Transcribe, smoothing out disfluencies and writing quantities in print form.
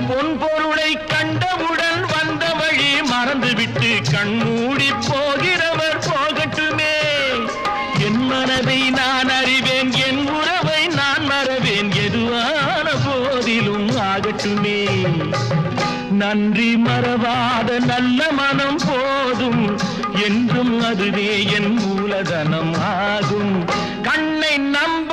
பொன் பொருளை கண்டவுடன் வந்த வழி மறந்துவிட்டு கண்மூடி போகிறவர் போகட்டுமே. என் மனதை நான் அறிவேன், என் உறவை நான் மறவேன், எதுவான போதிலும் ஆகட்டுமே. நன்றி மறவாத நல்ல மனம் போதும், என்றும் அதுவே என் மூலதனம் ஆகும். கண்ணை நம்பி